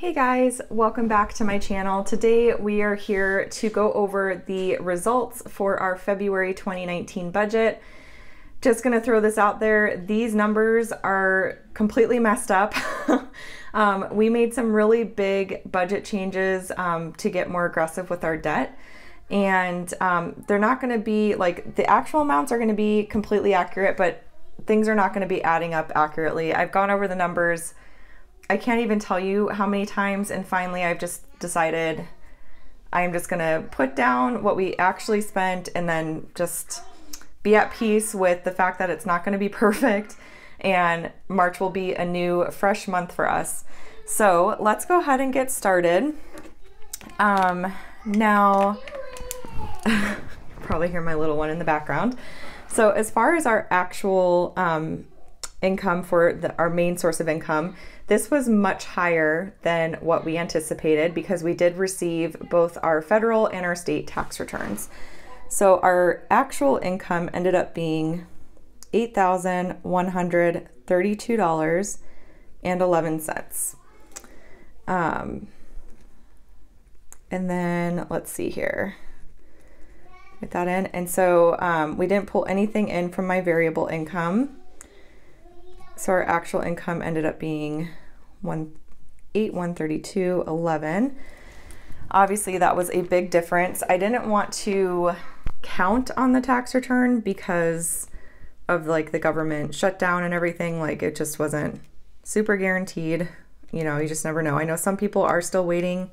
Hey guys, welcome back to my channel. Today we are here to go over the results for our February 2019 budget. Just gonna throw this out there, these numbers are completely messed up. We made some really big budget changes to get more aggressive with our debt. And they're not gonna be, like, the actual amounts are gonna be completely accurate, but things are not gonna be adding up accurately. I've gone over the numbers. I can't even tell you how many times, and finally I've just decided I'm just gonna put down what we actually spent and then just be at peace with the fact that it's not gonna be perfect, and March will be a new fresh month for us. So let's go ahead and get started. Now, probably hear my little one in the background. So as far as our actual income for our main source of income, this was much higher than what we anticipated because we did receive both our federal and our state tax returns. So our actual income ended up being $8,132.11. And then let's see here. Get that in. And so we didn't pull anything in from my variable income. So our actual income ended up being $8,132.11. Obviously that was a big difference. I didn't want to count on the tax return because of like the government shutdown and everything. Like, it just wasn't super guaranteed. You know, you just never know. I know some people are still waiting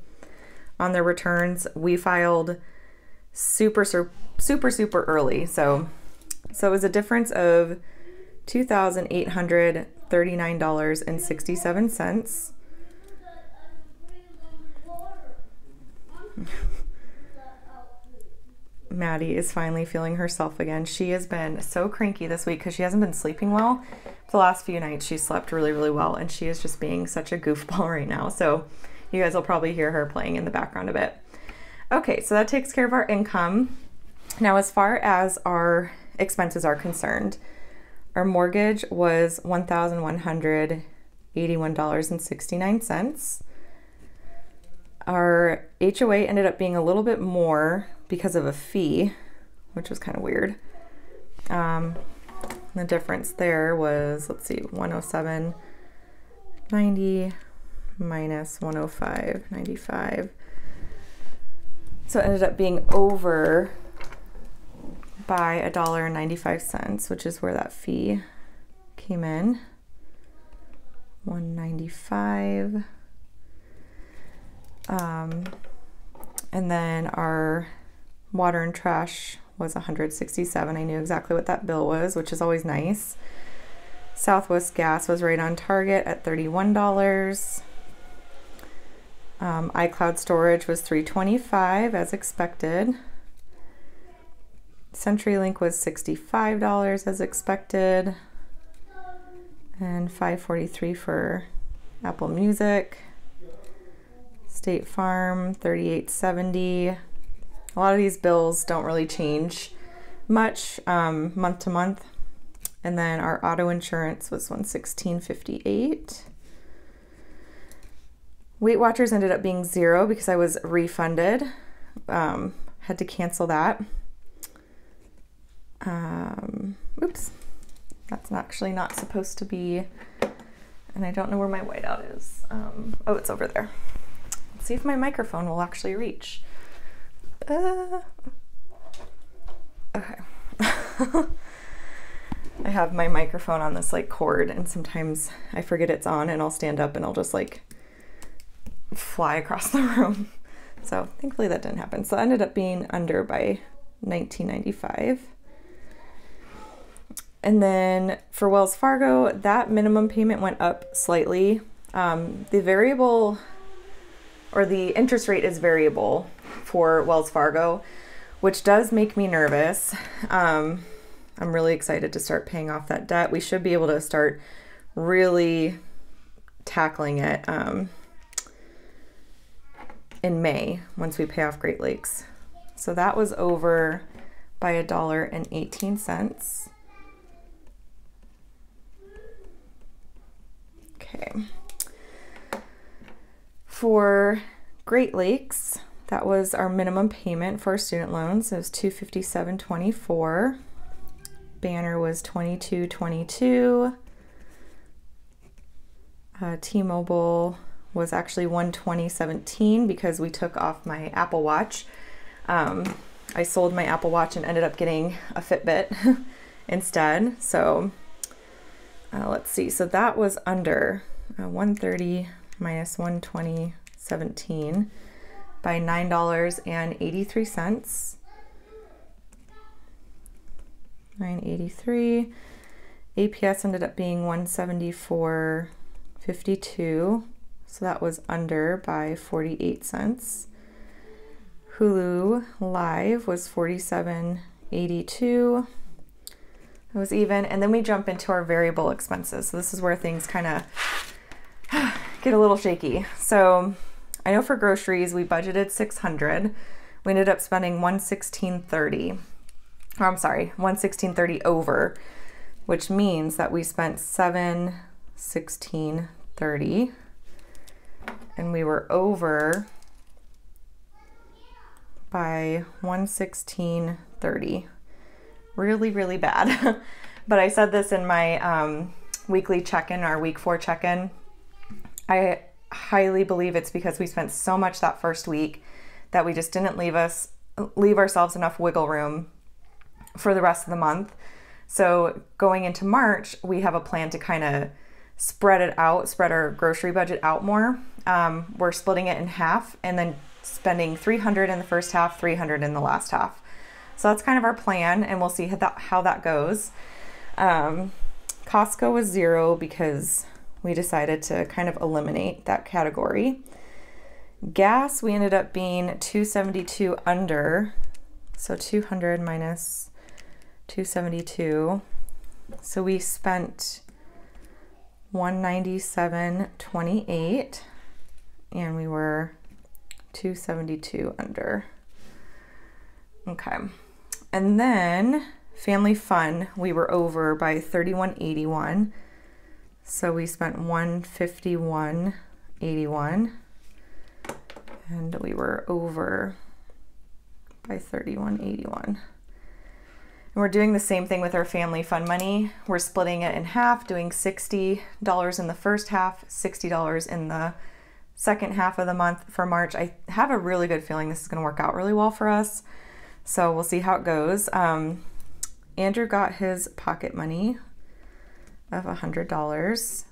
on their returns. We filed super early. So it was a difference of $2,839.67. Maddie is finally feeling herself again. She has been so cranky this week because she hasn't been sleeping well. For the last few nights she slept really well, and she is just being such a goofball right now. So you guys will probably hear her playing in the background a bit. Okay, so that takes care of our income. Now, as far as our expenses are concerned, our mortgage was $1,181.69. Our HOA ended up being a little bit more because of a fee, which was kind of weird. The difference there was, let's see, $107.90 minus $105.95. So it ended up being over by $1.95, which is where that fee came in. $195. And then our water and trash was $167. I knew exactly what that bill was, which is always nice. Southwest gas was right on target at $31. iCloud storage was $325 as expected. CenturyLink was $65 as expected, and $543 for Apple Music. State Farm, $38.70. A lot of these bills don't really change much month to month. And then our auto insurance was $116.58. Weight Watchers ended up being $0 because I was refunded. Had to cancel that. Oops, that's actually not supposed to be, and I don't know where my whiteout is. Oh, it's over there. Let's see if my microphone will actually reach. Okay. I have my microphone on this like cord, and sometimes I forget it's on and I'll stand up and I'll just like fly across the room. So thankfully that didn't happen. So I ended up being under by $19.95. And then for Wells Fargo, that minimum payment went up slightly. The variable, or the interest rate is variable for Wells Fargo, which does make me nervous. I'm really excited to start paying off that debt. We should be able to start really tackling it in May once we pay off Great Lakes. So that was over by $1.18. Okay. For Great Lakes, that was our minimum payment for our student loans. It was $257.24. Banner was $22.22. T-Mobile was actually $120.17 because we took off my Apple Watch. I sold my Apple Watch and ended up getting a Fitbit instead. So let's see. So that was under 130 minus 120.17 by $9.83. $9.83. APS ended up being $174.52. So that was under by 48 cents. Hulu Live was $47.82. It was even. And then we jump into our variable expenses. So this is where things kind of get a little shaky. So I know for groceries, we budgeted $600. We ended up spending $116.30. Or I'm sorry, $116.30 over, which means that we spent $716.30. And we were over by $116.30. Really, really bad. But I said this in my weekly check-in, our week 4 check-in. I highly believe it's because we spent so much that first week that we just didn't leave ourselves enough wiggle room for the rest of the month. So going into March, we have a plan to kind of spread it out, spread our grocery budget out more. We're splitting it in half and then spending $300 in the first half, $300 in the last half. So that's kind of our plan, and we'll see how that goes. Costco was $0 because we decided to kind of eliminate that category. Gas, we ended up being $272 under, so 200 minus 272. So we spent $197.28, and we were 272 under. Okay. And then family fun, we were over by $31.81. So we spent $151.81, and we were over by $31.81. And we're doing the same thing with our family fun money. We're splitting it in half, doing $60 in the first half, $60 in the second half of the month for March. I have a really good feeling this is going to work out really well for us. So we'll see how it goes. Andrew got his pocket money of $100.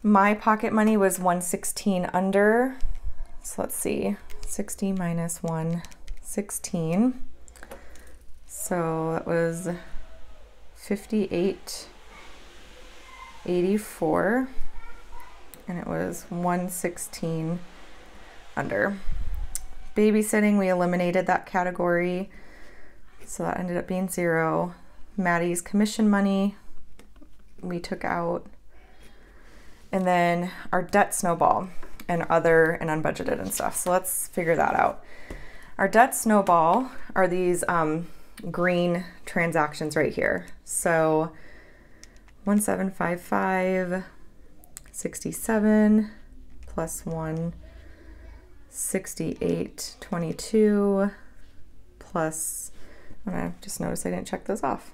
My pocket money was $116 under. So let's see, 60 minus 116. So that was $58.84, and it was 116 under. Babysitting, we eliminated that category, so that ended up being $0. Maddie's commission money we took out, and then our debt snowball and other and unbudgeted and stuff. So let's figure that out. Our debt snowball are these green transactions right here. So 1755.67 plus 168.22 plus, and I just noticed I didn't check those off,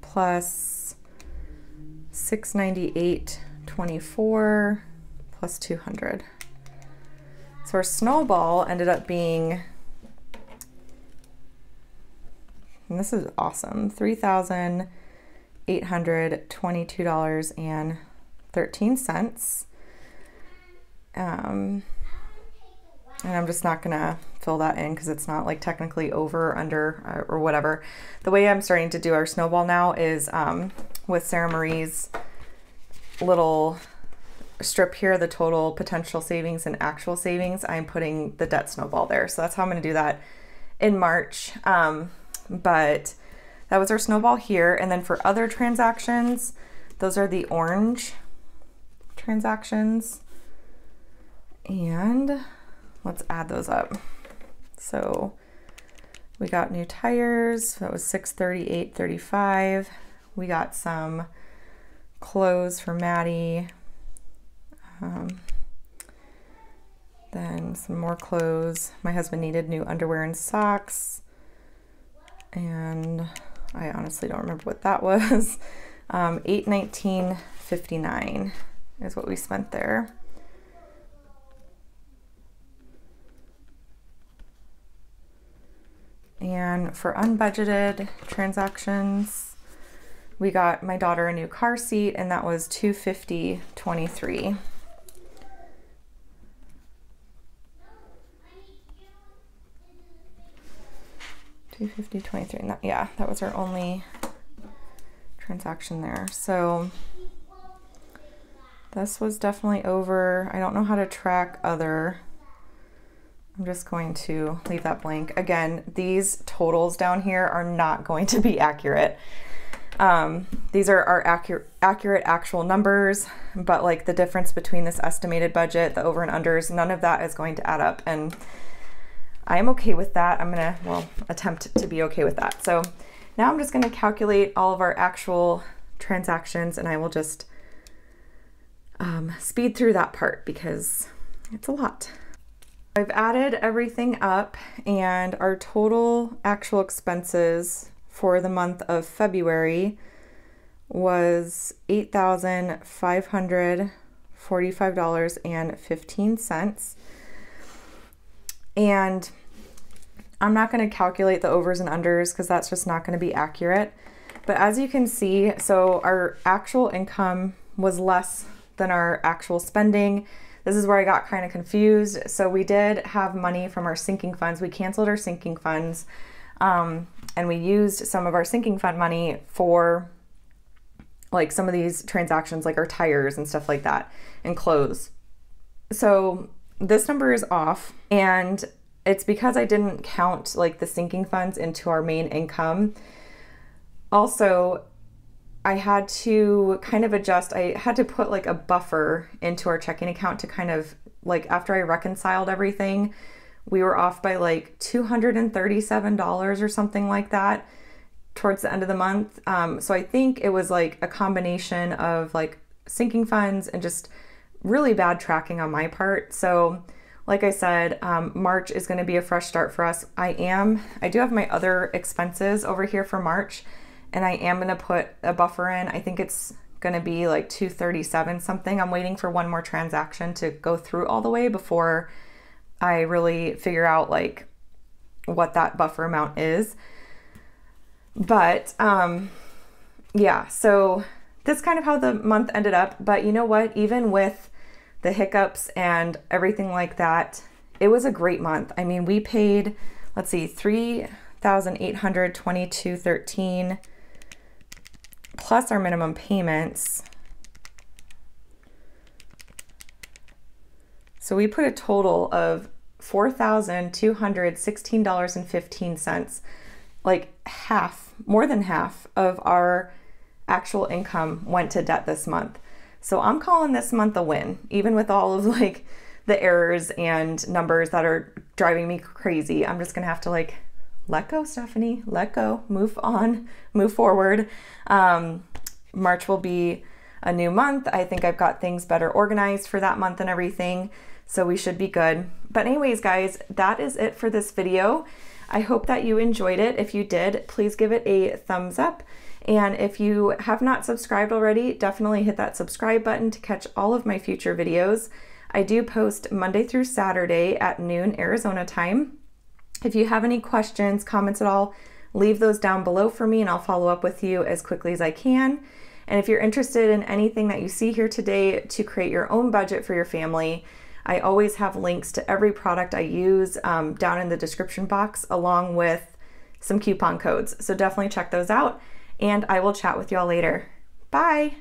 plus 698.24 plus 200. So our snowball ended up being, and this is awesome, $3,822.13. And I'm just not gonna fill that in because it's not like technically over, under, or whatever. The way I'm starting to do our snowball now is with Sara Marie's little strip here, the total potential savings and actual savings, I'm putting the debt snowball there. So that's how I'm gonna do that in March. But that was our snowball here. And then for other transactions, those are the orange transactions. And let's add those up. So we got new tires, that was $638.35. We got some clothes for Maddie. Then some more clothes. My husband needed new underwear and socks. And I honestly don't remember what that was. $819.59 is what we spent there. And for unbudgeted transactions, we got my daughter a new car seat, and that was $250.23. $250.23, and yeah, that was our only transaction there. So this was definitely over. I don't know how to track other. I'm just going to leave that blank. Again, these totals down here are not going to be accurate. These are our accurate actual numbers, but like the difference between this estimated budget, the over and unders, none of that is going to add up. And I am okay with that. I'm gonna, well, attempt to be okay with that. So now I'm just gonna calculate all of our actual transactions, and I will just speed through that part because it's a lot. I've added everything up, and our total actual expenses for the month of February was $8,545.15. And I'm not going to calculate the overs and unders because that's just not going to be accurate. But as you can see, so our actual income was less than our actual spending. This is where I got kind of confused. So we did have money from our sinking funds. We canceled our sinking funds, and we used some of our sinking fund money for like some of these transactions, like our tires and stuff like that, and clothes. So this number is off, and it's because I didn't count like the sinking funds into our main income. Also, I had to kind of adjust. I had to put like a buffer into our checking account to kind of like, after I reconciled everything, we were off by like $237 or something like that towards the end of the month. So I think it was like a combination of like sinking funds and just really bad tracking on my part. So like I said, March is going to be a fresh start for us. I do have my other expenses over here for March, and I am going to put a buffer in. I think it's going to be like $237 something. I'm waiting for one more transaction to go through all the way before I really figure out like what that buffer amount is. But yeah, so that's kind of how the month ended up. But you know what? Even with the hiccups and everything like that, it was a great month. I mean, we paid, let's see, $3,822.13 plus our minimum payments. So we put a total of $4,216.15, like half, more than half of our actual income went to debt this month. So I'm calling this month a win, even with all of like the errors and numbers that are driving me crazy. I'm just gonna have to like let go, Stephanie, let go, move on, move forward. March will be a new month. I think I've got things better organized for that month and everything, so we should be good. But anyways, guys, that is it for this video. I hope that you enjoyed it. If you did, please give it a thumbs up. And if you have not subscribed already, definitely hit that subscribe button to catch all of my future videos. I do post Monday through Saturday at noon Arizona time. If you have any questions, comments at all, leave those down below for me and I'll follow up with you as quickly as I can. And if you're interested in anything that you see here today to create your own budget for your family, I always have links to every product I use down in the description box, along with some coupon codes. So definitely check those out, and I will chat with y'all later. Bye.